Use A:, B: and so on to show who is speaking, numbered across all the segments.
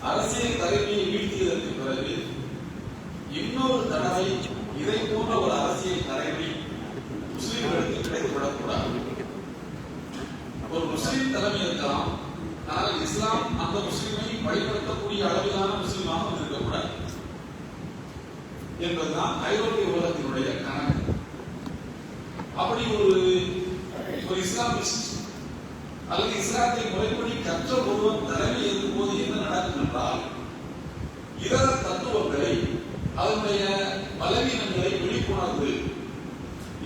A: அரசியல் தலைமையை வீழ்த்தியதற்கு பிறகு இன்னொரு தடவை இதை போன்ற ஒரு அரசியல் தலைமை முஸ்லிம்களுக்கு கிடைக்கப்படக்கூடாது. ஒரு முஸ்லிம் தலைமை இருக்கலாம், ஆனால் இஸ்லாம் அந்த முஸ்லிமை வழிபடுத்தக்கூடிய அளவிலான முஸ்லிமாக இருக்கக்கூடாது என்பதுதான் ஐரோப்பிய உலகத்தினுடைய கணக்கு. அப்படி ஒரு இஸ்லாமிஸ்ட் அல்லது இஸ்லாத்தை முறைப்படி கற்ற ஒருவன் தலைமை ஏற்கும் போது என்ன நடக்கும் என்றால், இதர தத்துவங்களை அதனுடைய பலவீனங்களை வெளிக்கொணர்ந்து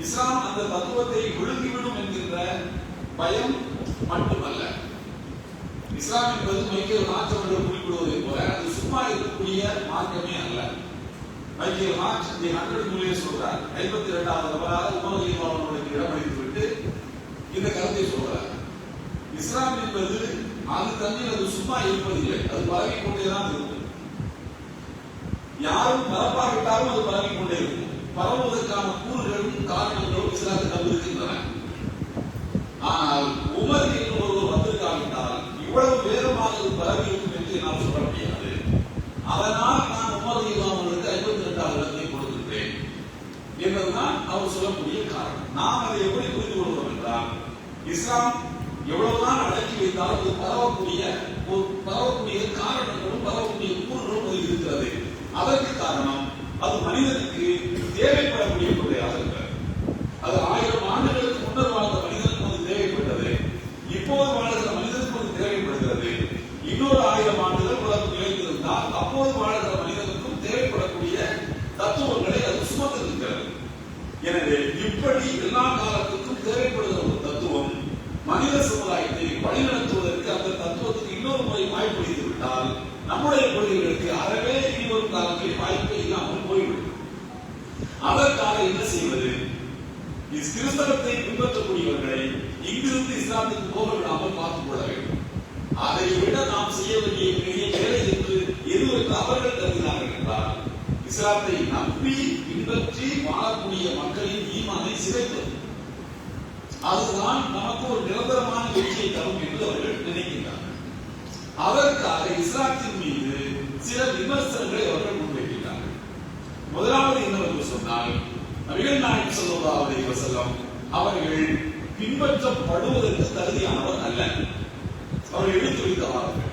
A: இஸ்லாம் அந்த தத்துவத்தை விழுங்கிவிடும் என்கின்ற பயம் மட்டுமல்ல, இஸ்லாம் என்பது மைக்கேல் மார்க்ஸ் அவர்கள் குறிப்பிடுவதை போல அது சும்மா இருக்கக்கூடிய மார்க்கமே அல்ல. மைக்கேல் மார்க்ஸ் தி 100 நூலிலே சொல்றார், 52வது நபராக உமர் ரலியல்லாஹு அன்ஹு அவர்களுக்கு இடமளித்துவிட்டு இந்த கருத்தை சொல்றார். இஸ்லாம் என்பது அது தன்னில் அது சும்மா இருப்பதில்லை, அது பரவிக் கொண்டேதான் இருக்கும். யாரும் பரப்பாவிட்டாலும் அது பரவிக் கொண்டே இருக்கும். பரவுவதற்கான கூறுகளும் காரணங்களும் இஸ்லாத்தில் இருக்கின்றன. ஆனால் உமர் என்று ஒருவர் வந்திருக்காவிட்டால் இவ்வளவு வேகமாக அது பரவி இருக்கும் என்று நாம் சொல்ல முடியாது. அதனால் நான் உமர் ரலியல்லாஹு அன்ஹுவுக்கு 52வது இடத்தை கொடுத்திருக்கிறேன் என்பதுதான் அவர் சொல்லக்கூடிய காரணம். நாம் அதை எப்படி புரிந்து கொள்கிறோம் என்றால், இஸ்லாம் எவ்வளவுதான் அடக்கி வைத்தால் அது பரவக்கூடிய காரணங்களும் பரவக்கூடிய கூறுகளும் அதில் இருக்கிறது. அதற்கு காரணம் அது மனிதனுக்கு தேவைப்படக்கூடிய கொள்கையாக இருக்கிறது. அது 1000 ஆண்டுகளுக்கு முன்னர் வாழ்ந்த மனிதனுக்கு அது தேவைப்பட்டது, இப்போது வாழ்கிற மனிதனுக்கு அது தேவைப்படுகிறது. இன்னொரு 1000 ஆண்டுகள் உலகம் நிலைத்திருந்தால் அப்போது வாழ்கிற மனிதனுக்கும் தேவைப்படக்கூடிய தத்துவங்களை அது சுமந்திருக்கிறது. எனவே இப்படி எல்லா காலத்துக்கும் தேவைப்படுகிற ஒரு தத்துவம் மனித சமுதாயத்தை வழிநடத்துவதற்கு அந்த தத்துவத்துக்கு இன்னொரு முறை வாய்ப்பளித்து விட்டால் நம்முடைய கொள்கைகளுக்கு அறவே இனிவரும் காலங்களில் வாய்ப்பே இல்லாமல் போய்விடும். அதற்காக என்ன செய்வது? கிறிஸ்தவத்தை பின்பற்றக்கூடியவர்களை இங்கிருந்து இஸ்லாத்துக்கு போக விடாமல் பார்த்துக் கொள்ள வேண்டும். அதை விட நாம் செய்ய வேண்டிய பெரிய வேலை என்று எதுவரை அவர்கள் கருதினார்கள் என்றால், இஸ்லாத்தை நம்பி பின்பற்றி வாழக்கூடிய மக்களின் ஈமானை சிதைப்பது. அதுதான் நமக்கு ஒரு நிரந்தரமான வெற்றியை தரும் என்று அவர்கள் நினைக்கின்றார்கள். அதற்காக இஸ்லாத்தின் மீது சில விமர்சனங்களை அவர்கள் முன்வைக்கிறார்கள். முதலாவது என்னவென்று சொன்னால், நபிகள் நாயகம் ஸல்லல்லாஹு அலைஹி வஸல்லம் அவர்கள் பின்பற்றப்படுவதற்கு தகுதியானவர் அல்ல. அவர்கள் எடுத்து வைத்தவார்கள்.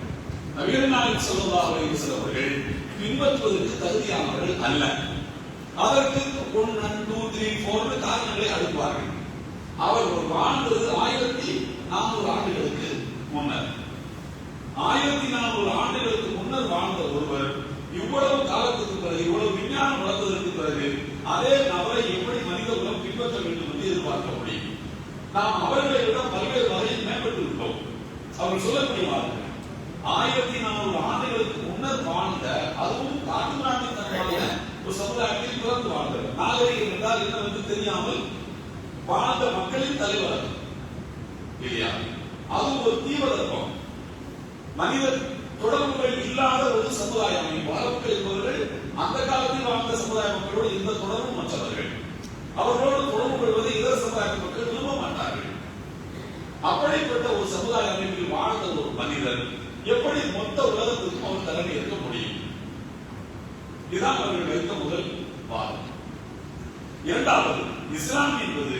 A: நபிகள் நாயகம் ஸல்லல்லாஹு அலைஹி வஸல்லம் அவர்கள் பின்பற்றுவதற்கு தகுதியானவர்கள் அல்ல. அதற்கு 1, 2, 3, 4 காரணங்களை அடுப்பார்கள். அவர்கள் வாழ்ந்தது 1400 ஆண்டுகளுக்கு முன்னர். 1400 ஆண்டுகளுக்கு முன்னர் வாழ்ந்த ஒருவர் இவ்வளவு காலத்துக்கு பிறகு, இவ்வளவு விஞ்ஞானம் வளர்ந்ததற்கு பிறகு அதே நபரை எப்படி மனித உலகம் பின்பற்ற வேண்டும் என்று எதிர்பார்க்க முடியும்? நாம் அவர்களை விட பல்வேறு வகையில் மேம்பட்டு விட்டோம். அவர்கள் சொல்லக்கூடிய வார்த்தை, 1400 ஆண்டுகளுக்கு முன்னர் வாழ்ந்த, அதுவும் காட்டுமிராண்டித்தனமான ஒரு சமுதாயத்தில் பிறந்து வாழ்ந்தவர். நாகரிகம் என்றால் என்னவென்று தெரியாமல் வாழ்ந்த மக்களின் தலைவர் இல்லையா? அது ஒரு தீவிரம். மனித தொடர்புகள் இல்லாத ஒரு சமுதாய அமைப்பு. அரபுகள் என்பவர்கள் அந்த காலத்தில் வாழ்ந்த சமுதாய மக்களோடு எந்த தொடர்பும் மற்றவர்கள். அவர்களோடு தொடர்பு கொள்வதை இதர சமுதாய மக்கள் விரும்ப மாட்டார்கள். அப்படிப்பட்ட ஒரு சமுதாய அமைப்பில் வாழ்ந்த ஒரு மனிதர் எப்படி மொத்த உலகத்திற்கும் அவர் தலைமை ஏற்க முடியும்? இதுதான் அவர்கள் வைத்த முதல் வாதம். இரண்டாவது, இஸ்லாம் என்பது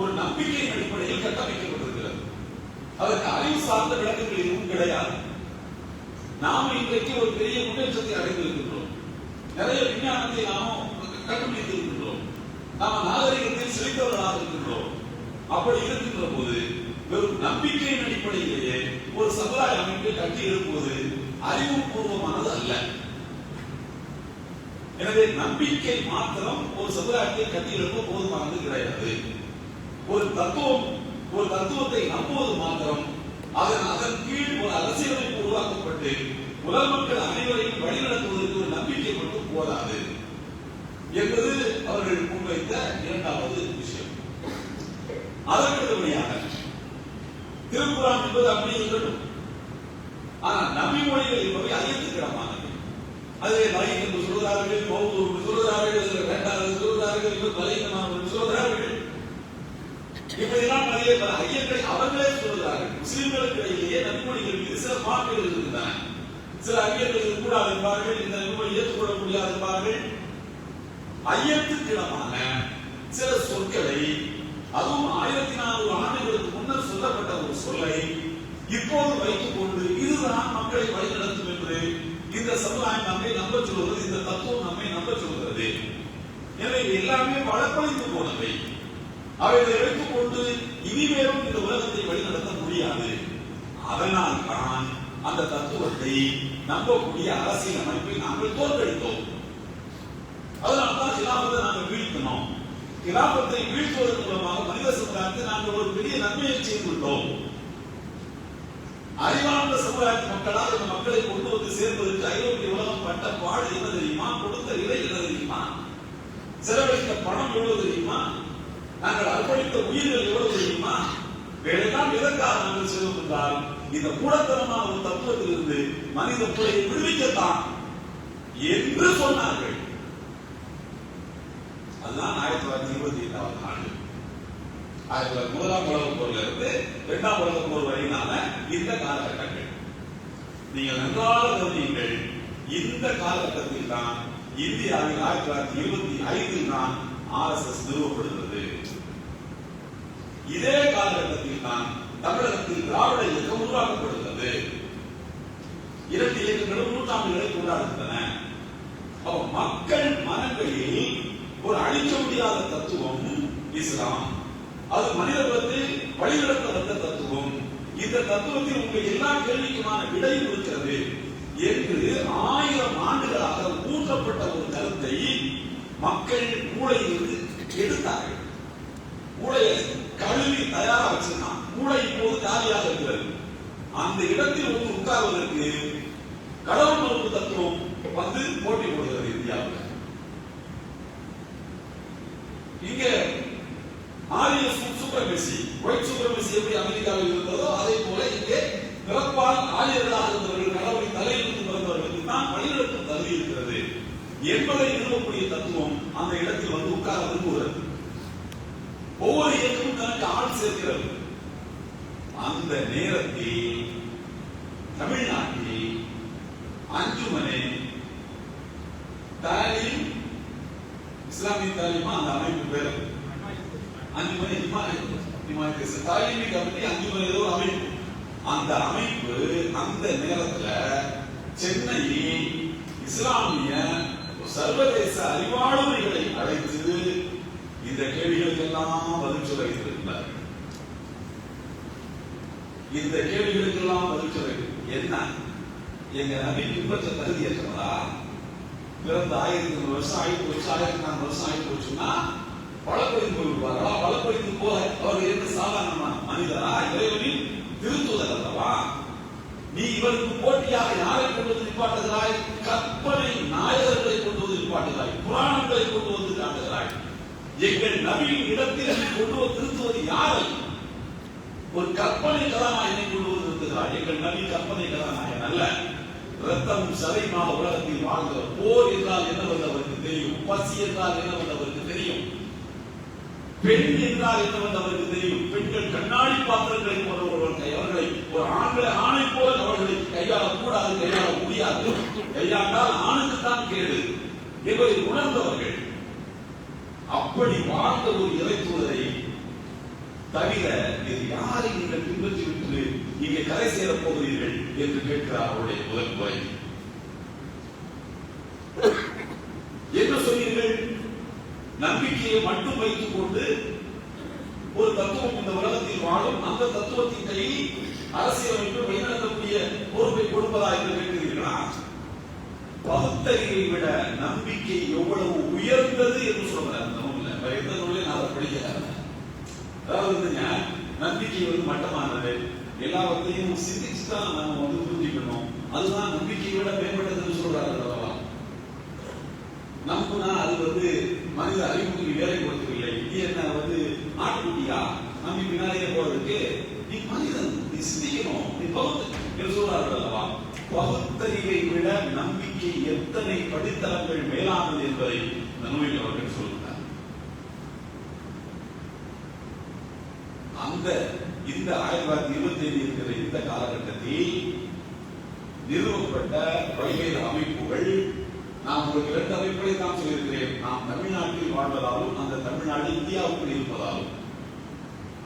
A: ஒரு நம்பிக்கையின் அடிப்படையில் கட்டமைக்கப்பட்டிருக்கிறது. அதற்கு அறிவு சார்ந்த விளக்கங்கள் எதுவும் கிடையாது. நாம் இன்றைக்கு ஒரு பெரிய முன்னேற்றத்தை அடைந்திருக்கின்றோம். நிறைய விஞ்ஞானத்தை நாம் கண்டுபிடித்திருக்கின்றோம். நாம் நாகரிகத்தில் செழித்தவர்களாக இருக்கின்றோம். அப்படி இருக்கின்ற போது வெறும் நம்பிக்கையின் அடிப்படையிலேயே ஒரு சமுதாய அமைப்பை கட்டி எழுப்புவது அறிவுபூர்வமானது அல்ல. எனவே நம்பிக்கை மாத்திரம் ஒரு சமுதாயத்தை கட்டி எழுப்ப போதுமானது கிடையாது. ஒரு தத்துவத்தை நம்புவது மாத்திரம் அதன் கீழ் ஒரு அரசியலமைப்பு உருவாக்கப்பட்டு உலக மக்கள் அனைவரையும் வழிநடத்துவதற்கு ஒரு நம்பிக்கை மட்டும் போதாது என்பது அவர்கள் முன்வைத்த இரண்டாவது விஷயம். அதற்கடுத்தபடியாக திருக்குர்ஆன் என்பது அப்படி இருக்கட்டும், ஆனால் நபி மொழிகள் என்பவை ஐயத்துக்கிடமானது. அதிலே லை என்று சொல்கிறார்கள், மௌது என்று சொல்கிறார்கள், வேண்டாம் என்று சொல்கிறார்கள், இவர் பலகீனமானவர் என்று சொல்கிறார்கள். இப்படியெல்லாம் நிறைய ஐயங்களை அவர்களே சொல்கிறார்கள். முஸ்லிம்களுக்கு இடையிலேயே நபி மொழிகள் மீது சில மாற்றங்கள் இருக்கின்றன. சில அறிஞர்கள் கூடாது என்பார்கள், இந்த நூலை ஏற்றுக்கொள்ள முடியாது என்பார்கள். ஐயத்துக்கிடமான சில சொற்களை, அதுவும் 1400 ஆண்டுகளுக்கு முன்னர் சொல்லப்பட்ட ஒரு சொல்லை இப்போது வைத்துக் கொண்டு இதுதான் மக்களை வழிநடத்தும் என்று இந்த சமுதாயம் நம்மை நம்ப சொல்கிறது, இந்த தத்துவம் நம்மை நம்ப சொல்கிறது. எனவே எல்லாமே வழக்கொழிந்து போனவை. அவைகளை எடுத்துக் கொண்டு இனிமேலும் இந்த உலகத்தை வழிநடத்த முடியாது. அதனால் தான் அந்த தத்துவத்தை நம்பக்கூடிய அரசியல் அமைப்பை நாங்கள் தோற்கடித்தோம். அதனால்தான் கிலாபத்தை நாங்கள் வீழ்த்தினோம். கிலாபத்தை வீழ்த்துவதன் மூலமாக மனித சமுதாயத்தை நாங்கள் ஒரு பெரிய நன்மையை செய்துள்ளோம். அறிவார்ந்த சமுதாயத்தின் மக்களால் இந்த மக்களை கொண்டு வந்து சேர்ப்பதற்கு ஐரோப்பிய உலகம் பட்ட பாடு என்ன தெரியுமா? கொடுத்த இலை என்ன தெரியுமா? செலவழித்த பணம் எவ்வளவு தெரியுமா? நாங்கள் அர்ப்பணித்த உயிர்கள் எவ்வளவு தெரியுமா? வேலைதான் எதற்காக நாங்கள் செய்வோம் என்றால் இந்த மூடத்தனமான ஒரு தத்துவத்திலிருந்து மனித குலையை விடுவிக்கத்தான் என்று சொன்னார்கள். அதுதான் 1928ஆம் ஆண்டு. 1901 உலகப் போர்ல இருந்து 2ஆம் உலகப் போர் வரையிலான இந்த காலகட்டங்கள். நீங்கள் நன்றாக கவனியுங்கள். இந்த காலகட்டத்தில் தான் இந்தியாவில் 1925 தான் RSS நிறுவப்படுகிறது. இதே காலகட்டத்தில் தான் தமிழகத்தில் திராவிட இயக்கம் உருவாக்கப்படுகிறது. 2 இயக்கங்களும் நூற்றாண்டுகளை கொண்டாடுகின்றன. மக்கள் மனங்களில் ஒரு அழிக்க முடியாத தத்துவம் இஸ்லாம். அது மனித குலத்தை வழிநடத்த வந்த தத்துவம். இந்த தத்துவத்தில் உங்கள் எல்லா கேள்விக்குமான விடையும் இருக்கிறது என்று 1000 ஆண்டுகளாக ஊற்றப்பட்ட ஒரு கருத்தை மக்கள் மூளையிலிருந்து எடுத்தார்கள். மூளையை கழுவி தயாரா வச்சிருக்கான். மூளை இப்போது காலியாக இருக்கிறது. அந்த இடத்தில் வந்து உட்கார்வதற்கு கடவுள் மறுப்பு தத்துவம் வந்து போட்டி போடுகிறது இந்தியாவில். இங்க ஆரிய சுப்ரமசி, ஒயிட் சுப்ரமசி எப்படி அமெரிக்காவில் இருந்ததோ அதே போல இங்கே பிறப்பால் ஆரியர்களாக இருந்தவர்கள், கடவுளின் தலையிலிருந்து பிறந்தவர்களுக்கு தான் வழிநடத்தும் தகுதி இருக்கிறது என்பதை நிறுவக்கூடிய தத்துவம் அந்த இடத்தில் வந்து உட்கார விரும்புகிறது. ஒவ்வொரு இயக்கமும் தனக்கு ஆள் சேர்க்கிறது. அந்த நேரத்தில் தமிழ்நாட்டில் அஞ்சுமனே தாலீம், இஸ்லாமிய தாலீமா அந்த அமைப்பு பேர் அஞ்சுமனே தாலீமி கமிட்டி, அஞ்சுமனே ஏதோ அமைப்பு. அந்த அமைப்பு அந்த நேரத்தில் சென்னையில் இஸ்லாமிய சர்வதேச அறிவாளர்களை அழைத்து இந்த கேள்விகளுக்கு எல்லாம் பதில் சொல்ல வைத்திருக்கிறார்கள். இந்த கேள்விகளுக்கு எல்லாம் பதில் சொல்ல என்ன? எங்க நபி பின்பற்ற தகுதியற்றவரா? பிறந்த 1300 வருஷம் ஆகி போச்சு, 1400 வருஷம் ஆகி போச்சுன்னா வழக்கொழிந்து போய்விடுவார்களா? வழக்கொழிந்து போக அவர்கள் எந்த சாதாரணமான மனிதரா? இறைவனின் திருத்துவதர் அல்லவா? நீ இவருக்கு போட்டியாக யாரை கொண்டு வந்து நிப்பாட்டுகிறாய்? கற்பனை நாயகர்களை கொண்டு வந்து நிப்பாட்டுகிறாய், புராணங்களை கொண்டு வந்து காட்டுகிறாய். எங்கள் நபியின் இடத்தில் கொண்டு வந்து திருத்துவது யாரை? ஒரு கற்பனை கதாநாயகனை கொண்டு வந்து நிறுத்துகிறார். எங்கள் நபி கற்பனை கதாநாயகன் அல்ல. ரத்தமும் சதையுமாக உலகத்தில் வாழ்ந்தவர். போர் என்றால் என்னவென்று அவருக்கு தெரியும். பசி என்றால் என்னவென்று அவருக்கு தெரியும். பெண் என்றால் என்னவென்று அவருக்கு தெரியும். பெண்கள் கண்ணாடி பாத்திரங்களை போன்றவர்கள் அவர்களை ஒரு ஆணை போல அவர்களை கையாளக்கூடாது, கையாள முடியாது. கையாண்டால் ஆணுக்குத்தான் கேடு என்பதை உணர்ந்தவர்கள். அப்படி வாழ்ந்த ஒரு இறைத்துவதை தவிர இது யாரை நீங்கள் பின்பற்றி விட்டு இங்கே கரை சேரப் போகிறீர்கள் என்று கேட்கிறார் அவருடைய முதல் முறை. என்ன சொன்னீர்கள்? நம்பிக்கையை மட்டும் வைத்துக் கொண்டு ஒரு தத்துவம் இந்த உலகத்தில் வாழும், அந்த தத்துவத்தின் கையில் அரசியலமைப்பு வழிநடத்தக்கூடிய பொறுப்பை கொடுப்பதா என்று கேட்கிறீர்களா? பகுத்தறிவை விட நம்பிக்கை எவ்வளவு உயர்ந்தது என்று சொல்றார் அந்த நூல்ல. எந்த நூலையும் நான் அதை படிக்கிறேன். அதாவது நம்பிக்கை வந்து மட்டமானது, எல்லாவற்றையும் சிந்திச்சுதான் நம்ம வந்து புரிஞ்சுக்கணும். அதுதான் நம்பிக்கையை விட மேம்பட்டதுன்னு சொல்றாரு அல்லவா? நம்புனா அது வந்து மனித அறிவுக்கு வேலை கொடுக்கவில்லை. இது என்ன வந்து ஆட்டுக்குட்டியா நம்பி பின்னாலேயே போறதுக்கு? நீ மனிதன், நீ சிந்திக்கணும், நீ பகுத்து சொல்றாரு அல்லவா? பகுத்தறிவை விட நம்பிக்கை எத்தனை படித்தளங்கள் மேலானது என்பதை இந்த நூலில் அவர்கள் சொல்கிறார். இந்த 1925 இருக்கிற இந்த காலகட்டத்தில் நிறுவப்பட்ட பல்வேறு அமைப்புகள், நான் உங்களுக்கு 2 அமைப்புகளை தான் சொல்லியிருக்கிறேன். நாம் தமிழ்நாட்டில் வாழ்வதாலும் அந்த தமிழ்நாடு இந்தியாவுக்குள் இருப்பதாலும்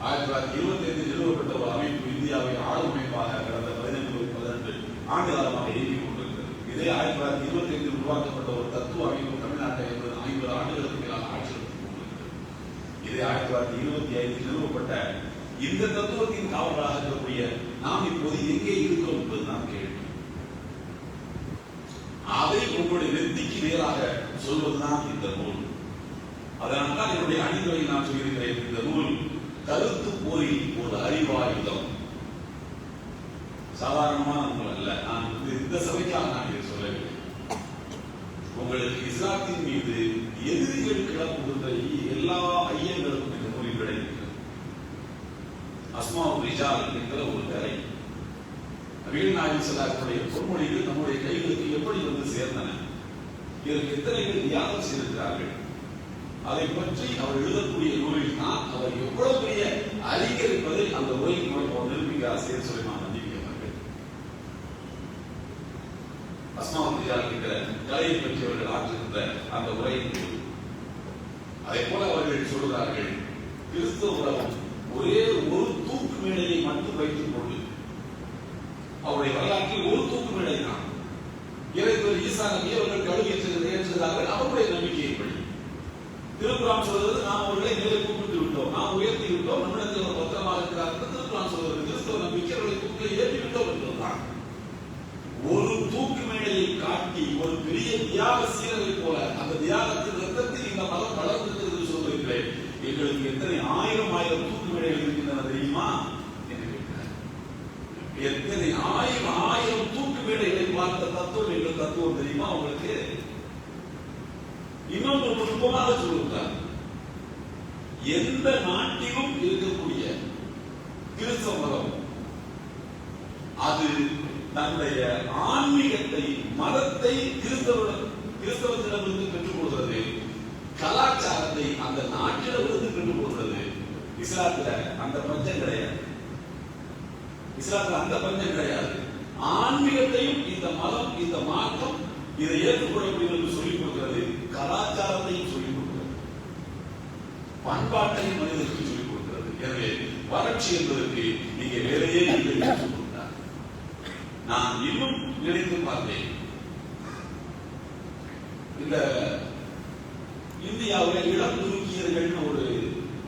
A: 1925 நிறுவப்பட்ட ஒரு அமைப்பு இந்தியாவை ஆளும் அமைப்பாக கடந்த 15-18 ஆண்டு காலமாக இயங்கிக் கொண்டிருக்கிறது. இதே 1925 உருவாக்கப்பட்ட ஒரு தத்துவ அமைப்பு தமிழ்நாட்டை 50 ஆண்டுகளுக்கு மேலாக ஆட்சி நடத்திக் கொண்டிருக்கிறது. இதே 1925 நிறுவப்பட்ட இந்த தத்துவத்தின் காவலராக இருக்கக்கூடிய நாம் இப்போது எங்கே இருக்கிறோம் என்பதுதான் கேள்வி. அதை உங்களுடைய நெத்திக்கு நேராக சொல்வதுதான் இந்த நூல். அதனால்தான் என்னுடைய அணிந்துரையில் நான் சொல்லியிருக்கிறேன், இந்த நூல் கருத்து போரில் ஒரு அறிவாயுதம். சாதாரணமான நூல் அல்ல. நான் இந்த சபைக்காக நான் இதை சொல்லவில்லை. உங்களுக்கு இஸ்லாத்தின் மீது எதிரிகள் கிளப்புகின்ற எல்லா ஐயங்களுக்கும் இந்த நூலில் கிடைக்கிறது. அஸ்மாவுல் ரிஜால் என்கிற ஒரு கலை, நபிகள் நாயகம் ஸல்லல்லாஹு பொன்மொழிகள் நம்முடைய கைகளுக்கு எப்படி வந்து சேர்ந்தன, இதற்கு எத்தனை பேர் தியாகம் செய்திருக்கிறார்கள், அதை பற்றி அவர் எழுதக்கூடிய நூலில் தான் அவர் எவ்வளவு பெரிய அறிஞர் என்பதை அந்த உரையின் மூலம் நிரூபிக்க ஆசிரியர் சுலைமான் நந்திவி அவர்கள். அஸ்மாவுல் ரிஜால் என்கிற கலையை பற்றி அவர்கள் ஆற்றுகின்ற அந்த உரையின் நூல். அதே போல அவர்கள் சொல்கிறார்கள், கிறிஸ்தவ உலகம் ஒரே ஒரு தூக்கு மேடையை மட்டும் வைத்துக் கொண்டு, அவருடைய வரலாற்றில் ஒரு தூக்கு மேடை தான், இறைவர் ஈசா நபியை அவர்கள் கழுவியேற்றுகிறார்கள். அவருடைய நம்பிக்கைப்படி திருக்குரான் சொல்வது, நாம் அவர்களை மேலே கூப்பிட்டு விட்டோம், நாம் உயர்த்தி விட்டோம், நம்மிடத்தில் ஒரு பத்திரமாக இருக்கிறார்கள். திருக்குரான் சொல்வது கிறிஸ்தவ நம்பிக்கை அவர்களை தூக்கில் ஏற்றி விட்டோம் என்பதுதான். ஒரு தூக்கு மேடையை காட்டி ஒரு பெரிய தியாக சீரரை போல அந்த தியாகத்தின் ரத்தத்தில் இந்த மதம் வளர்ந்திருக்கிறது சொல்லுகிறேன். எங்களுக்கு எத்தனை ஆயிரம் தூக்கு மேடைகள் இருக்கின்றன தெரியுமா என்று கேட்கிறார். எத்தனை ஆயிரம் தூக்கு மேடைகளை பார்த்த தத்துவம் எங்கள் தத்துவம் தெரியுமா உங்களுக்கு? இன்னொன்று நுட்பமாக சொல்லுகிறார், எந்த நாட்டிலும் இருக்கக்கூடிய கிறிஸ்தவ மதம் அது தன்னுடைய ஆன்மீகத்தை, மதத்தை கிறிஸ்தவத்திடமிருந்து பெற்றுக் கொள்கிறது, கலாச்சாரத்தை அந்த நாட்டிடமிருந்து பெற்றுக் கொள்கிறது. இஸ்லாத்துல அந்த பஞ்சம் கிடையாது. இஸ்லாத்துல அந்த பஞ்சம் கிடையாது. ஆன்மீகத்தையும் இந்த மதம், இந்த மாற்றம் இதை ஏற்றுக்கொள்ளக்கூடிய என்று சொல்லிக் கொடுக்கிறது, கலாச்சாரத்தையும் சொல்லிக் கொடுக்கிறது, பண்பாட்டையும் மனிதனுக்கு சொல்லிக் கொடுக்கிறது. எனவே வறட்சி என்பதற்கு நீங்க வேலையே இல்லை என்று சொல்லிவிட்டார். நான் இன்னும் நினைத்து பார்த்தேன், இந்த இந்தியாவில் இளம் துருக்கியர்கள் ஒரு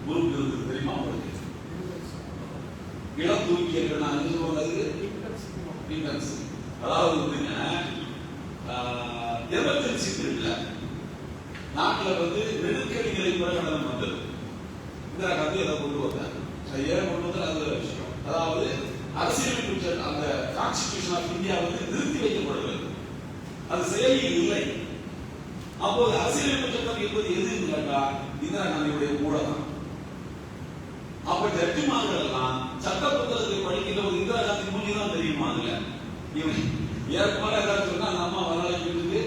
A: குரூப் இருக்கு தெரியுமா உங்களுக்கு? இளம் துருக்கியர்கள் நான் என்ன சொல்றது, அதாவது எமர்ஜென்சி பீரியட்ல நாட்டில் வந்து நெருக்கடி நிலை பிரகடனம் வந்தது. இந்திரா காந்தி அதை கொண்டு வந்தார். ஏன் கொண்டு வந்தார் அது விஷயம். அதாவது அரசியலமைப்பு அந்த கான்ஸ்டிடியூஷன் ஆஃப் இந்தியா வந்து நிறுத்தி வைக்கப்படுகிறது, அது செயலில் இல்லை. அப்போது அரசியலமைப்பு சட்டம் என்பது எதுன்னு கேட்டா இந்திரா காந்தியுடைய ஊடகம். அப்ப ஜட்ஜிமார்கள் எல்லாம் சட்ட புத்தகத்தை படிக்கிற ஒரு இந்திரா காந்தி மூலி தான் தெரியுமா? இல்ல இவன் ஏற்கனவே ஏதாவது சொன்னா நம்ம வரலாறு இருக்கு,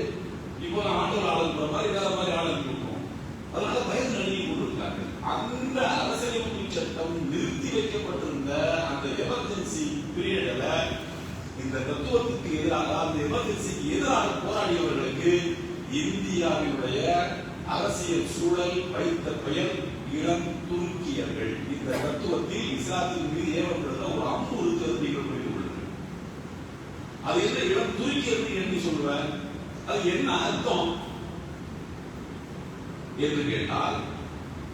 A: இப்போ ஆண்டோர் ஆளுங்கிற மாதிரி வேற மாதிரி ஆளுங்க கொடுப்போம். அதனால பயந்து நடுங்கி கொண்டிருக்காங்க. அந்த அரசியலமைப்பு சட்டம் நிறுத்தி வைக்கப்பட்டிருந்த அந்த எமர்ஜென்சி பீரியட்ல இந்த தத்துவத்துக்கு எதிராக, அந்த எமர்ஜென்சிக்கு எதிராக போராடியவர்களுக்கு இந்தியாவினுடைய அரசியல் சூழல் வைத்த பெயர் இளம் துருக்கியர்கள். இந்த தத்துவத்தில் இஸ்லாத்தின் மீது ஏவப்படுகிற ஒரு அம்பு இருக்கிறது நீங்கள் புரிந்து கொள்ளுங்கள். அது என்ன இளம் துருக்கியர்கள் என்று சொல்லுவேன், அது என்ன அர்த்தம் என்று கேட்டால்,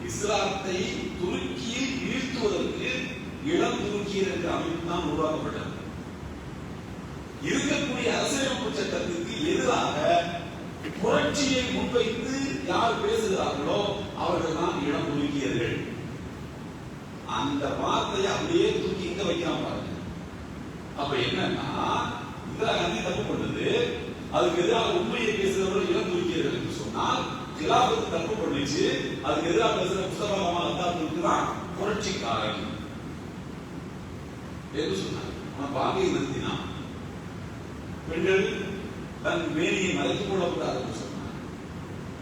A: இஸ்லாத்தை துருக்கியில் வீழ்த்துவதற்கு இளம் துருக்கியர் என்ற அமைப்பு தான் உருவாக்கப்பட்டது. இருக்கக்கூடிய அரசியலமைப்பு சட்டத்திற்கு எதிராக புரட்சியை முன்வைத்து யார் பேசுகிறார்களோ அவர்கள் தான் இளம் துருக்கியர்கள். அந்த வார்த்தையை அப்படியே தூக்கி இங்க வைக்காம பாருங்க. அப்ப என்னன்னா, இந்திரா காந்தி தப்பு பண்ணது, அதுக்கு எதிராக உண்மையை பேசுகிறவர்கள் இளம் துருக்கியர்கள் என்று சொன்னால், கிலாபத்து தப்பு பண்ணிச்சு, அதுக்கு எதிராக பேசுகிற புத்தகமாக தான் புரட்சிக்காரன் என்று சொன்னார். அவன் பாகையை நிறுத்தினான். பெண்கள் தன் மேனியை மறைத்துக் கொள்ளக்கூடாது என்று சொன்னார்.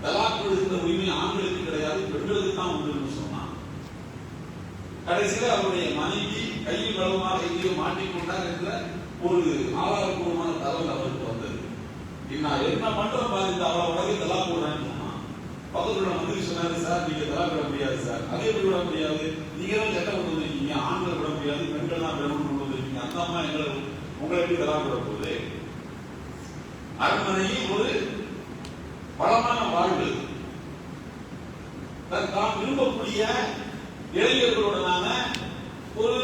A: தலாக் கொடுக்கின்ற உரிமை ஆண்களுக்கு கிடையாது, பெண்களுக்கு தான் உண்டு என்று சொன்னான். கடைசியில் அவருடைய மனைவி கையில் பலமாக எங்கேயோ மாட்டிக்கொண்டார் என்ற ஒரு ஆதாரப்பூர்வமான தகவல் அவருக்கு வந்தது. நான் என்ன பண்றேன் பாரு, இந்த அவளை உடனே தலா போடுறேன்னு சொன்னா பக்கத்துல மந்திரி சொன்னாரு, சார் நீங்க தலா விட முடியாது சார். அதே எப்படி விட முடியாது, நீங்க தான் சட்டம் கொண்டு வந்திருக்கீங்க, ஆண்கள் விட முடியாது, பெண்கள் தான் விடணும்னு கொண்டு வந்திருக்கீங்க, அந்த அம்மா எங்களை உங்களை எப்படி தலா விட போகுது? அரண்மனையில் ஒரு பலமான வாழ்வு, தான் விரும்பக்கூடிய இளைஞர்களுடனான ஒரு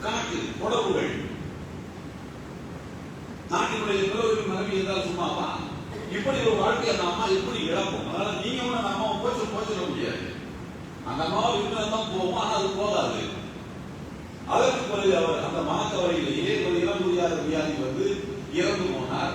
A: கணக்கு தொடர்புகள், நாட்டினுடைய பிறகு மனைவி என்றால் சும்மாவா? இப்படி ஒரு வாழ்க்கை அந்த அம்மா எப்படி இழப்போம்? அதனால நீங்க கூட அந்த அம்மாவை போச்சிட முடியாது. அந்த அம்மாவை இருந்தால்தான் போவோம், ஆனால் அது போகாது. அதற்கு பிறகு அவர் அந்த மனக்கவரையிலேயே ஒரு இளம் புரியாத வியாதி வந்து இறந்து போனார்.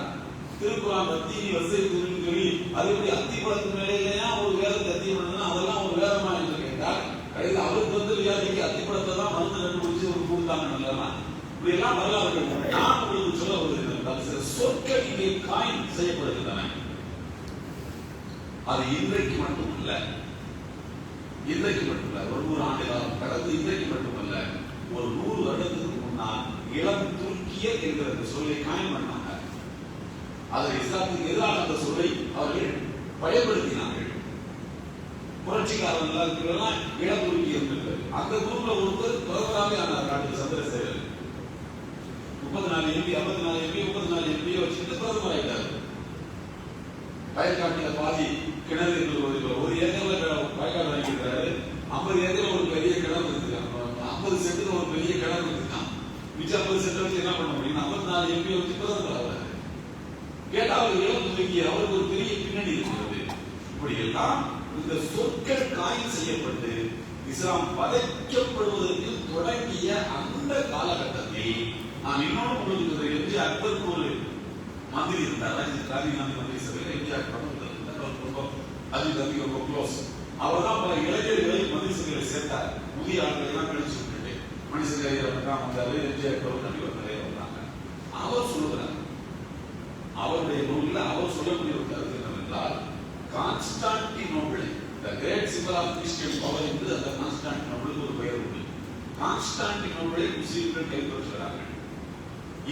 A: திருக்குறான் பத்தி வசதின்னு சொல்லி அது எப்படி அத்திப்படத்து மேலேயா ஒரு வேதத்தை அத்திப்படம்னா அதெல்லாம் ஒரு வேதமா என்று கேட்டால், கடையில் அவருக்கு வந்து வியாதிக்கு அத்திப்படத்தை தான் மருந்து கண்டுபிடிச்சு ஒரு கொடுத்தாங்க. நல்லதா இப்படி எல்லாம் வரலாறு. நான் உங்களுக்கு சொல்ல வருகிறேன், சில சொற்கள் இங்கே காயின் செய்யப்படுகின்றன. அது இன்றைக்கு மட்டுமல்ல, இன்றைக்கு மட்டுமல்ல, ஒரு 100 ஆண்டு காலம் கடந்து இன்றைக்கு மட்டுமல்ல, ஒரு 100 வருடத்துக்கு முன்னால் இளம் துருக்கியர் என்கிற அந்த சொல்லை காயின் பண்ணாங்க. அதை இஸ்லாத்துக்கு எதிரான அந்த சொல்லை அவர்கள் பயன்படுத்தினார்கள். புரட்சிக்காரர்கள் இளம் துருக்கி இருந்தது. அந்த குரூப்ல ஒருத்தர் பிரதமராகவே ஆனார். Doctor Chandrasekhar 34 MP 54 MP 34 MP வச்சுட்டு பிரதமர் ஆயிட்டார். வயற்காட்டில பாதி கிணறு ஒரு ஏக்கர்ல வயக்காடு வாங்கியிருக்காரு. 50 ஏக்கர்ல ஒரு பெரிய கிணறு இருக்கான். 50 சென்ட்ல ஒரு பெரிய கிணறு இருக்கான். மிச்சம் 50 சென்ட் வச்சு என்ன பண்ண முடியும்? 54 MP வச்சு பிரதமர் ஆகிறார். கேட்டா அவர் இளம் துருக்கி, அவருக்கு ஒரு பெரிய பின்னணி இருக்கிறது. இப்படி எல்லாம் இந்த சொற்கள் காயம் செய்யப்பட்டு இஸ்லாம் வதைக்கப்படுவதற்கு தொடங்கிய அந்த காலகட்டத்தில் நான் இன்னொன்று உங்களுக்கு எம்ஜி அக்பருக்கு ஒரு மந்திரி இருந்தார். ராஜீவ் காந்தி மந்திரி சபையில் எம்ஜி அக்பர் ரொம்ப க்ளோஸ். அவர் தான் பல இளைஞர்களை மந்திரி சபையில் சேர்த்தார். புதிய ஆட்களை எல்லாம் கழிச்சு விட்டுட்டு மனுஷன் வந்தாரு. எம்ஜி அக்பர் கண்டிப்பாக நிறைய வந்தாங்க. அவர் சொல்லுகிறார், அவருடைய நூலில் அவர் சொல்லக்கூடிய ஒரு கருத்து என்னவென்றால், Constantinople the great symbol of Christian power என்று அந்த கான்ஸ்டான்டினோபிளுக்கு ஒரு பெயர் உண்டு. கான்ஸ்டான்டினோபிளை முஸ்லிம்கள் கைப்பற்றுகிறார்கள்.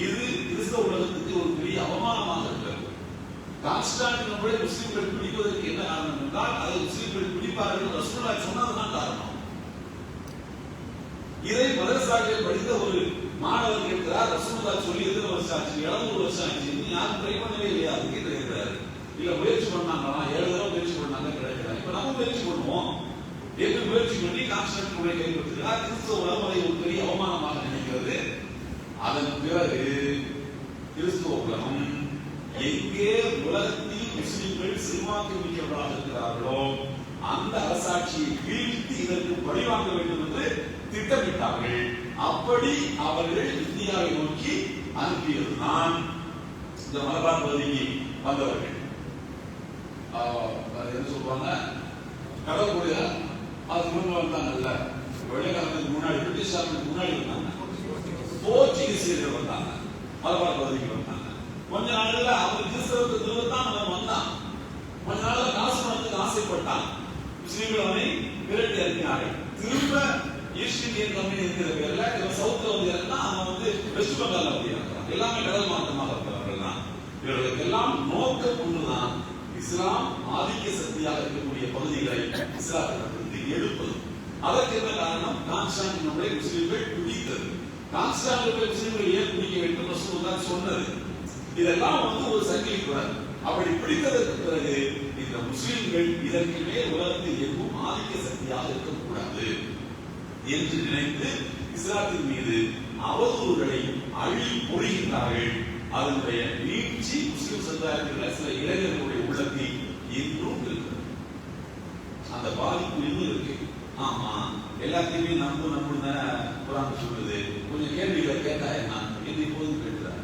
A: இது கிறிஸ்தவ உலகத்துக்கு ஒரு பெரிய அவமானமாக இருக்கிறது. கான்ஸ்டான்டினோபிளை முஸ்லிம்கள் பிடிப்பதற்கு என்ன காரணம் என்றால், அதை முஸ்லிம்கள் பிடிப்பார்கள் ரசூலுல்லாஹ் சொன்னதுதான் காரணம். இதை மதரசாக்கள் படித்த ஒரு மாணவர் கேட்கிறார், ரசூலுல்லாஹ் சொல்லி எத்தனை வருஷம் ஆச்சு? 700 வருஷம் ஆச்சு. யாரும் ட்ரை பண்ணவே இல்லையா? அது கேட்கிறாரு. இல்ல முயற்சி பண்ணாங்களா? 7 தடவை முயற்சி பண்ணாங்க, கிடைக்கிறார். இப்ப நம்ம முயற்சி பண்ணுவோம் என்று முயற்சி பண்ணி கான்ஸ்டான்டினோபிளை கைப்பற்றுகிறார். கிறிஸ்தவ உலகம் அதை ஒரு பெரிய அவமானமாக நினைக்கிறது. அதன் பிறகு கிறிஸ்துவ உலகம் எங்கே உலகத்தில் முஸ்லிம்கள் செல்வாக்கு மிக்கவர்களாக இருக்கிறார்களோ அந்த அரசாட்சியை வீழ்த்தி இதற்கு பழிவாங்க வேண்டும் என்று திட்டமிட்டார்கள். அப்படி அவர்கள் இந்தியாவை நோக்கி அனுப்பியதுதான் இந்த மலபார் பகுதிக்கு வந்தவர்கள். என்ன சொல்றாங்க, கடவுளுடைய அது முன்ன வந்தாங்கல்ல, வெள்ளைக்காரனுக்கு முன்னாடி பிரிட்டிஷாருக்கு முன்னாடி வந்தாங்க, போர்ச்சுகீசியர்கள் வந்தாங்க, மலபார் பகுதிக்கு வந்தாங்க. கொஞ்ச நாள்ல அவர் கிறிஸ்தவத்துக்கு திருவத்தான் அவன் வந்தான். கொஞ்ச நாள்ல காசு பணத்துக்கு ஆசைப்பட்டான். முஸ்லீம்கள் அவனை விரட்டி அனுப்பினார்கள். திரும்ப ஈஸ்ட் இந்தியன் கம்பெனி இருக்கிற பேர்ல இவன் சவுத்ல வந்து இறந்தா அவன் வந்து வெஸ்ட் பெங்கால் அப்படி இருக்கிறான். எல்லாமே கடல் மாற்றமாக இருக்கிறவர்கள் தான். இவர்களுக்கெல்லாம் நோக்கம் ஒன்றுதான், இஸ்லாம் ஆதிக்க சக்தியாக இருக்கக்கூடிய பகுதிகளை இஸ்லாத்திலிருந்து எடுப்பது. அதற்கு என்ன காரணம்? கான்ஸ்டான்டினோபிளை முஸ்லிம்கள் பிடித்தது. கான்ஸ்டான்டினோபிளை முஸ்லிம்கள் ஏன் பிடிக்க வேண்டும் ரசூலுல்லாஹ் சொன்னது. இதெல்லாம் வந்து ஒரு சங்கிலி தொடர். அப்படி பிடித்ததற்கு பிறகு இந்த முஸ்லிம்கள் இதற்கு மேல் உலகத்தில் எங்கும் ஆதிக்க சக்தியாக இருக்கக்கூடாது என்று நினைத்து இஸ்லாத்தின் மீது அவதூறுகளை அழி பொழிகின்றார்கள். அதனுடைய நீட்சி முஸ்லிம் சமுதாயத்தில் சில இளைஞர்களுடைய உள்ளத்தில் இன்றும் இருக்கிறது. அந்த பாதிப்பு இன்னும் இருக்கு. ஆமா, எல்லாத்தையுமே நம்புன்னு குர்ஆன் சொல்லுது. கொஞ்சம் கேள்விகளை கேட்டா என்ன என்று இப்போதும் கேட்கிறார்.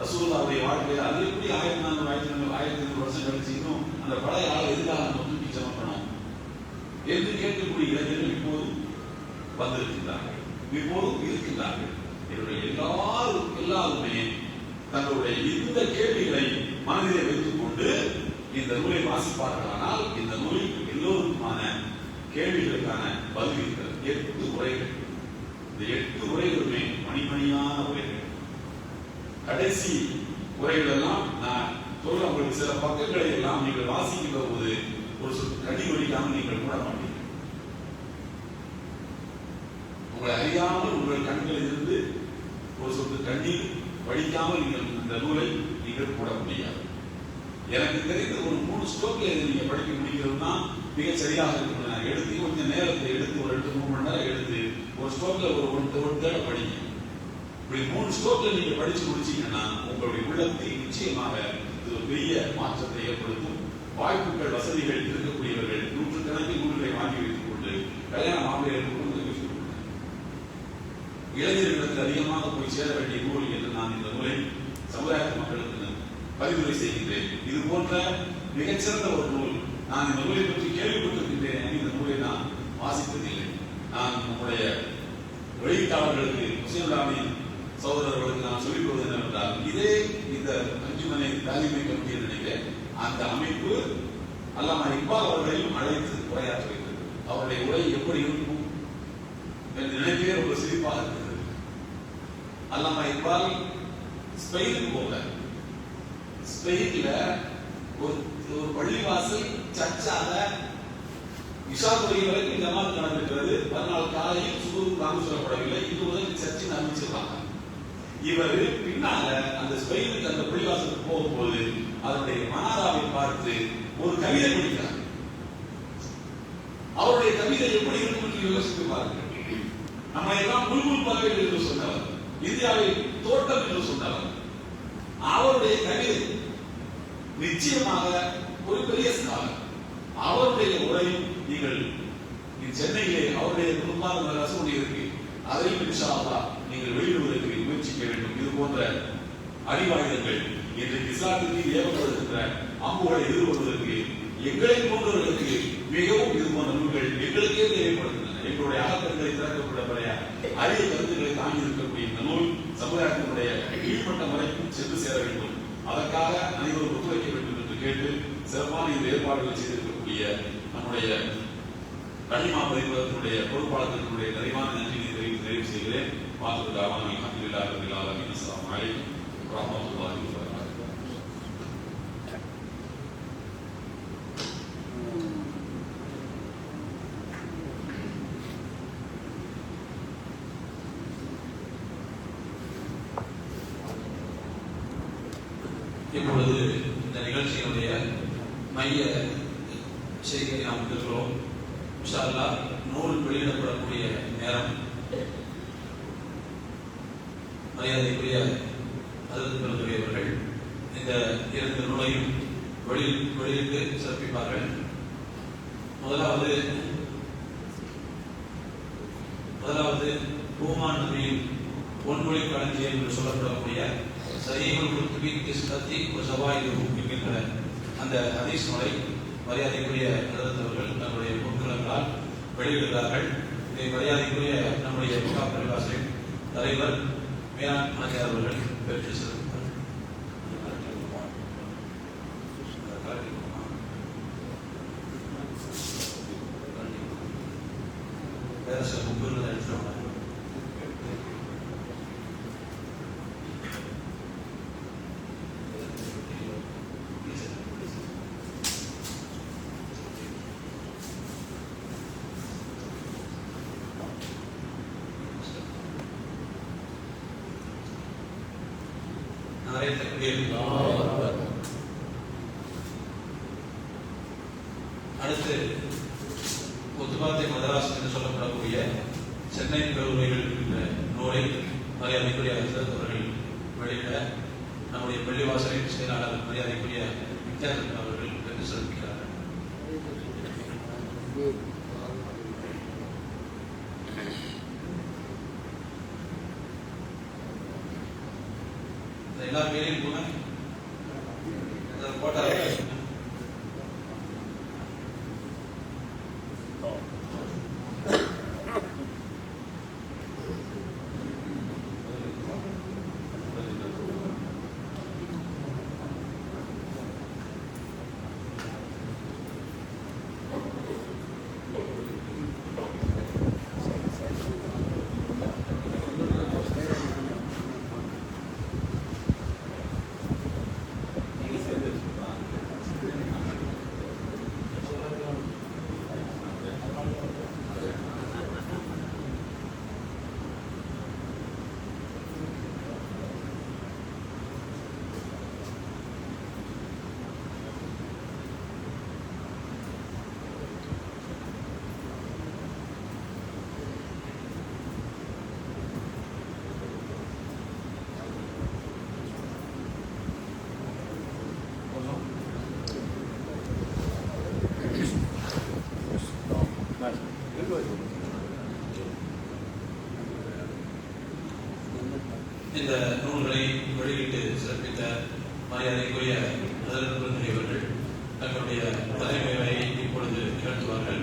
A: ரசூலுல்லாஹ்வுடைய வாழ்க்கையில் அது எப்படி 1400 வருஷம் கழிச்சு இன்னும் அந்த பழைய ஆளை எதுக்காக நம்ம தூக்கி சமக்கணும் என்று கேட்கக்கூடிய இளைஞர்கள் இப்போதும் வந்திருக்கின்றார்கள், இப்போதும் இருக்கின்றார்கள். இவர்கள் எல்லாருமே தங்களுடைய இந்த கேள்விகளை மனதிலே வைத்துக் கொண்டு இந்த நூலை வாசிப்பார்களானால் இந்த நூலில் எல்லோருக்குமான கேள்விகளுக்கான பதில் இருக்கிறது. 8 உரைகள். இந்த 8 உரைகளுமே மணிமணியான உரைகள். கடைசி உரைகள் எல்லாம் நான் சொல்ற உங்களுக்கு சில பக்கங்களை எல்லாம் நீங்கள் வாசிக்கின்ற போது ஒரு கண்ணீர் வடிக்காமல் நீங்கள் மூட மாட்டீங்க. உங்களை அறியாமல் உங்கள் கண்களில் இருந்து ஒரு சொட்டு கண்ணீர் வடிக்காமல் நீங்கள் இந்த நூலை நீங்கள் போட முடியாது. எனக்கு தெரிந்த ஒரு 3 ஸ்ட்ரோக்ல நீங்க படிக்க முடிக்கிறதுனா மிக சரியாக இருக்கும். நான் எடுத்து கொஞ்சம் நேரத்தை எடுத்து ஒரு 2-3 மணி நேரம் எடுத்து ஒரு ஸ்ட்ரோக்ல ஒரு தேர்ட் படிங்க. இப்படி 3 ஸ்ட்ரோக்ல நீங்க படிச்சு முடிச்சீங்கன்னா உங்களுடைய உள்ளத்தை நிச்சயமாக இது ஒரு பெரிய மாற்றத்தை ஏற்படுத்தும். வாய்ப்புகள் வசதிகள் இருக்கக்கூடியவர்கள் நூற்றுக்கணக்கில் நூல்களை வாங்கி வைத்துக் கொண்டு கல்யாண மாப்பிள்ளைகளுக்கு இளைஞர்களிடத்தில் அதிகமாக போய் சேர வேண்டிய நூல் என்று நான் இந்த நூலை சமுதாய மக்களுக்கு பரிந்துரை செய்கின்றேன். இது போன்ற மிகச்சிறந்த ஒரு நூல். நான் இந்த நூலை பற்றி கேள்விப்பட்டிருக்கின்றேன். இந்த நூலை நான் வாசித்ததில்லை. நான் நம்முடைய வெளியீட்டாளர்களுக்கு முஸ்லிம் சகோதரர்களுக்கு நான் சொல்லிக் கொள்வது என்னவென்றால், இதே இந்த அஞ்சுமனை தாலிமை கமிட்டி நினைக்கிறேன் அந்த அமைப்பு அல்லாமா இக்பால் அவர்களையும் அழைத்து உரையாற்ற வைத்தது. அவருடைய உரை எப்படி இருக்கும் என்று நினைக்கவே ஒரு சிரிப்பாக இருக்கிறது. அல்லாமா இக்பால் ஸ்பெயினுக்கு போகிறார். ஸ்பெயின்ல ஒரு பள்ளிவாசல் சர்ச்சாக இஷா தொழுகை வரைக்கும் ஜமாத் நடந்திருக்கிறது. மறுநாள் காலையில் சுகுரு நாம சொல்லப்படவில்லை. இது முதல் சர்ச்சின் அறிவிச்சிருக்காங்க. இவர் பின்னால அந்த ஸ்பெயினுக்கு அந்த பள்ளிவாசலுக்கு போகும்போது அதனுடைய மனாராவை பார்த்து ஒரு கவிதை படிக்கிறார். அவருடைய கவிதை எப்படி இருக்கும் என்று யோசித்து பாருங்கள். நம்ம எல்லாம் புல்புல் பறவைகள் என்று சொன்னவர், இந்தியாவில் தோட்டம் என்று சொன்னவர். அவருடைய கவிதை நிச்சயமாக ஒரு பெரிய ஸ்காலர். அவருடைய உரையும் நீங்கள் சென்னையிலே அவருடைய குடும்ப ரசமுடி இருக்கு, அதையும் இன்ஷா அல்லாஹ் நீங்கள் வெளியிடுவதற்கு முயற்சிக்க வேண்டும். இது போன்ற அறிவாயுதங்கள் இன்றைக்கு இஸ்லாத்திற்கு ஏவப்படுகின்ற அம்புகளை எதிர்கொள்வதற்கு எங்களை போன்றவர்களுக்கு மிகவும் இது போன்ற நூல்கள் எங்களுக்கே தேவைப்படுகின்றன. எங்களுடைய அகக்கண்களை திறக்கப்படக்கூடிய அரிய கருத்துக்களை தாங்கி இருக்கக்கூடிய இந்த நூல் சமுதாயத்தினுடைய கீழ்மட்டம் வரைக்கும் சென்று சேர வேண்டும். அதற்காக அனைவரும் ஒத்துழைக்க வேண்டும் என்று கேட்டு சிறப்பான இந்த ஏற்பாடுகளை செய்திருக்கக்கூடிய நம்முடைய கனிமா பதிப்பகத்தினுடைய பொறுப்பாளர்களுடைய நிறைவான நன்றியை நிறைவு செய்கிறேன். வாக்குறுதியாக அல்ஹம்துலில்லாஹி ரப்பில் ஆலமீன். அஸ்ஸலாமு அலைக்கும் வரஹ்மத்துல்லாஹி வபரகாத்துஹு.
B: இப்பொழுது இந்த நிகழ்ச்சியினுடைய மைய செய்தியை நாம் பெறுகிறோம். இன்ஷா அல்லாஹ் நூல் வெளியிடப்படக்கூடிய நேரம் மரியாதைக்குரிய ஹஜ்ரத் பெருந்தகையவர்கள் இந்த 2 நூலையும் வெளியிட்டு சிறப்பிப்பார்கள். முதலாவது பூமான் நபியின் பொன்மொழி களஞ்சியம் என்று சொல்லப்படக்கூடிய சஹீஹுல் குத்பி கிஸ்ஸத்தி வ ஸவாயிதுஹு என்கின்ற அந்த ஹதீஸ் நூலை மரியாதைக்குரிய ஹஜ்ரத் அவர்கள் தங்களுடைய பொற்களால் வெளியிடுகிறார்கள். இதை மரியாதைக்குரிய நம்முடைய பள்ளிவாசலின் தலைவர் மேலாண் மனிதர் அவர்கள் பெற்று சிறப்பார்கள். வேற சில புக்குகள் எடுத்துருவாங்க. அடுத்து முத்துபாத்தை மதராஸ் என்று சொல்லப்படக்கூடிய சென்னை கல்லூரிகள் என்ற நூலை மரியாதைக்குரிய ஹஜ்ரத் அவர்கள் வெளியிட நம்முடைய பள்ளிவாசலின் செயலாளர் மரியாதைக்குரிய வித்யாதன் அவர்கள் பெற்று சிறப்பிக்கிறார்கள். எல்லா பேரையும் கூட போட்டா இந்த நூல்களை வெளியிட்டு சிறப்பித்த மரியாதைக்குரிய பெரியவர்கள் தங்களுடைய தலைமையை இப்பொழுது நிகழ்த்துவார்கள்.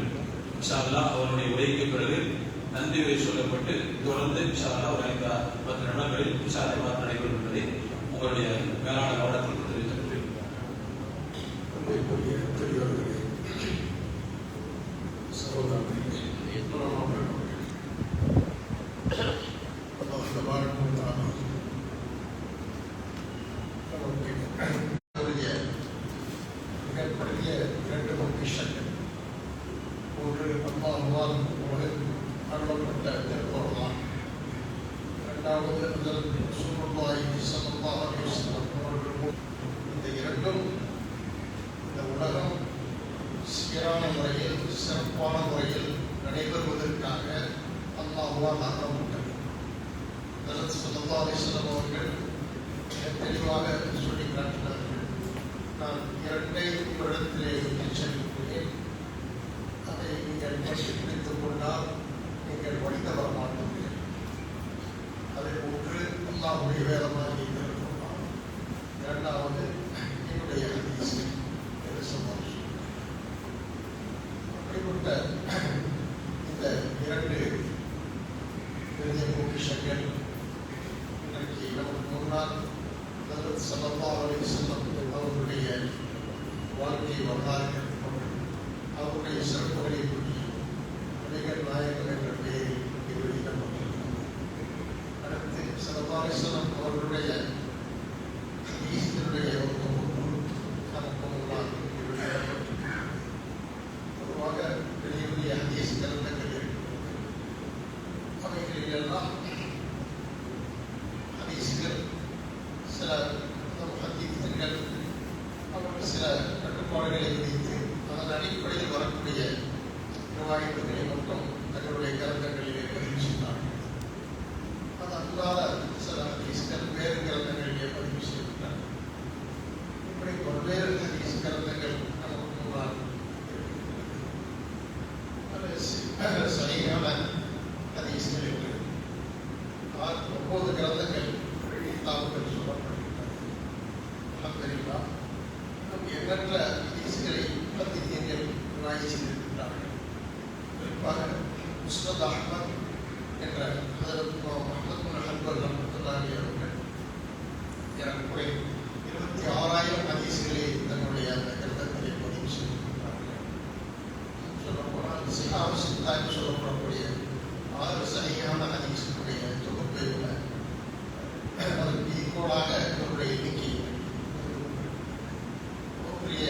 B: இன்ஷா அல்லாஹ் அவருடைய உரைக்கு பிறகு நன்றி உரை சொல்லப்பட்டு தொடர்ந்து இன்ஷா அல்லாஹ் ஒரு 5-10 நிமிடங்களில் விசாரணைவார் நடைபெறும் என்பதை உங்களுடைய மேலான கவனத்திற்கு தெரிவித்துள்ளேன்.
C: பெரியவர்களே, சகோதரர்களே, மிகப்பெரிய 2 பொக்கிஷங்கள். ஒரு அல்லாஹ்வால் அருளப்பட்ட திருக்குர்ஆன், இரண்டாவது ரசூலுல்லாஹி ஸல்லல்லாஹு அலைஹி வஸல்லம் அவர்கள். இந்த இரண்டும் இந்த உலகம் சீரான முறையில் சிறப்பான முறையில் நடைபெறுவதற்காக அல்லாஹ்வால் அருளப்பட்டது. ஹஜ்ரத் ஸல்லல்லாஹு அலைஹி வஸல்லம் அவர்கள் தெளிவாக சொல்லி காட்டினார்கள், நான் 2 உங்களிடத்திலே செல்கிறேன், அதை நீங்கள் பற்றி பிடித்துக் கொண்டால் நீங்கள் வழித்த வர மாட்டீர்கள். அதை ஒன்று அல்லாஹ்வுடைய வேதமாக திருக்குர்ஆன், இரண்டாவது என்னுடைய ஹதீஸ்கள் என்று சொன்னார். அப்படிப்பட்ட இந்த 2 பெரிய பொக்கிஷங்கள் இன்றைக்கு நமக்கு முன்னால் ஹஜ்ரத் ஸல்லல்லாஹு அலைஹி வஸல்லம் அவர்களுடைய வாழ்க்கை வரலாறு கொண்டு அவருடைய சிறப்புகளை பற்றி நபிகள் நாயகம் என்ற பெயரில் வெளியிடப்பட்டிருக்கிறது. அடுத்து ஸல்லல்லாஹு அலைஹி வஸல்லம் அவர்களுடைய ஹதீஸ்களுடைய ஒரு தொகுப்பு நமக்கு முன்னால் வெளியிடப்பட்டிருக்கிறது. பொதுவாக பெரிய பெரிய ஹதீஸ் கிரந்தங்கள் இருக்கிறது. அவைகளில் எல்லாம் ஹதீஸ்கள் சில முஹத்திஸ்கள் அவர்கள் சில கட்டுப்பாடுகளை விதித்து அதன் அடிப்படையில் வரக்கூடிய ரிவாயத்துகளை மட்டும் தங்களுடைய கிரந்தங்களிலே பதிவு செய்தார்கள். அது அல்லாத சில ஹதீஸ்கள் வேறு கிரந்தங்களிலே பதிவு செய்திருக்கிறார்கள். இப்படி பல்வேறு ஹதீஸ் கிரந்தங்கள் நமக்கு முன்னால் சரியான ஹதீஸ்கள் என்று 9 கிரந்தங்கள் கிதாபுகள் சொல்லப்பட்டிருக்கிறது. அல்ஹம்துலில்லாஹ், எண்ணற்ற ஹதீஸ்களை முஹத்திஸ்கள் ரிவாயத் செய்திருக்கிறார்கள். குறிப்பாக முஸ்னத் அஹ்மத் என்ற ஹஜ்ரத் இமாம் அஹ்மத் பின் ஹம்பல் ரஹ்மத்துல்லாஹி அவர்கள் ஏறக்குறைய 26,000 ஹதீஸ்களை தன்னுடைய அந்த கிரந்தத்திலே பதிவு செய்திருக்கிறார்கள். சொல்லப்போனால் சிஹாஹ் சித்தா என்று சொல்லப்படக்கூடிய 6 சஹீஹான ஹதீஸ்களுடைய தொகுப்பை விட அதற்கு ஈக்குவலாக இவருடைய எண்ணிக்கை பெரிய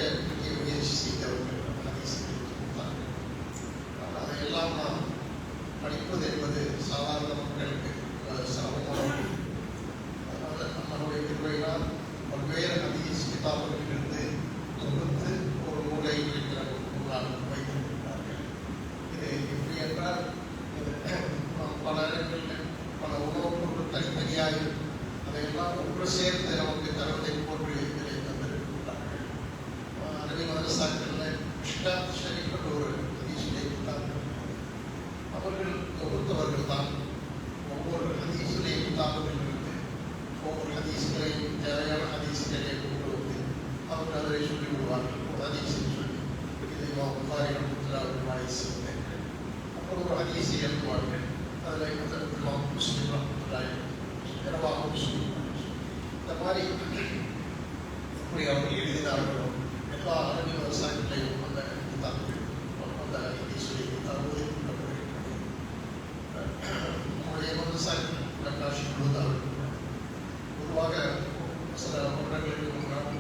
C: முயற்சி செய்தவர்கள் ஹதீஸ்களை கொடுத்தார்கள். அதையெல்லாம் நாம் படிப்பது என்பது சாதாரண மக்களுக்கு சிரமமான. அதனால் நம்மளுடைய கிருபையினால் பல்வேறு ஹதீஸ் கிதாபுகளிலிருந்து தொகுத்து ஒரு நூலை முன்னால் வைத்திருக்கிறார்கள். இது எப்படி என்றால் நாம் பல இடங்களில் பல உணவுப் தனித்தனியாக அதையெல்லாம் ஒன்று சேர்த்து நமக்கு தரத்தை போன்று இதிலே தந்திருக்கிறார்கள். அரபி மதரசாக்களில் மிஷ்காத் ஷரீஃப் என்ற ஒரு ஹதீஸிலே கிதாபுகள் அவர்கள் தொகுத்தவர்கள் தான். ஒவ்வொரு ஹதீஸிலே கிதாபுகள் இருந்து ஒவ்வொரு ஹதீஸ்களையும் தேவையான ஹதீஸ்களை கொண்டு வந்து அவர்கள் அதை சொல்லி விடுவார்கள். ஒரு ஹதீஸை சொல்லி இதை இமாம் புகாரி ரஹ்மத்துல்லாஹி ரிவாயத் செய்தார்கள். அப்புறம் ஒரு ஹதீஸை எழுதுவார்கள். அதில் இமாம் முஸ்லிம் ரஹ்மத்துல்லாஹி இரவாக முஸ்லிம் இந்த மாதிரி இப்படி அவர்கள் எழுதினார்களோ எல்லா அரபி விவசாயங்களையும் அந்த கிதாபுகள் அந்த ஹதீஸுடைய கிதாபுகளை கொண்டப்படுகின்றன. நம்முடைய விவசாயம் பிரகாஷ் முழுதார்கள் பொதுவாக சில வருடங்களுக்கு முன்னால்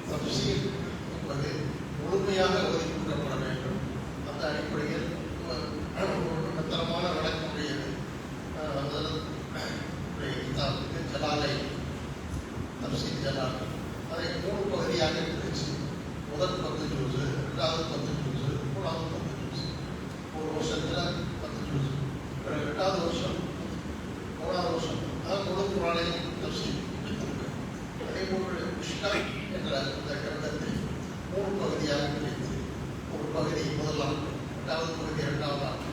C: தஃப்சீர் என்பது முழுமையாக ஒதுக்கப்பட வேண்டும். அந்த அடிப்படையில் தரமான விளக்கமுடையது கிதாபுக்கு ஜலாலை தஃப்சீர் ஜலால் அதை 3 பகுதியாக பிரித்து முதல் 10 ஜூஸ், 2வது 10 ஜூஸ், 3வது 10 ஜூஸ், ஒரு வருஷத்தில் 10 ஜூஸ், 2வது வருஷம் 3வது வருஷம் முழு குர்ஆனையும் தஃப்சீர். அதே போன்று மிஷ்காத் என்ற இந்த கிரந்தத்தை 3 பகுதியாக பிரித்து ஒரு பகுதி முதலாம், 2வது பகுதி 2வது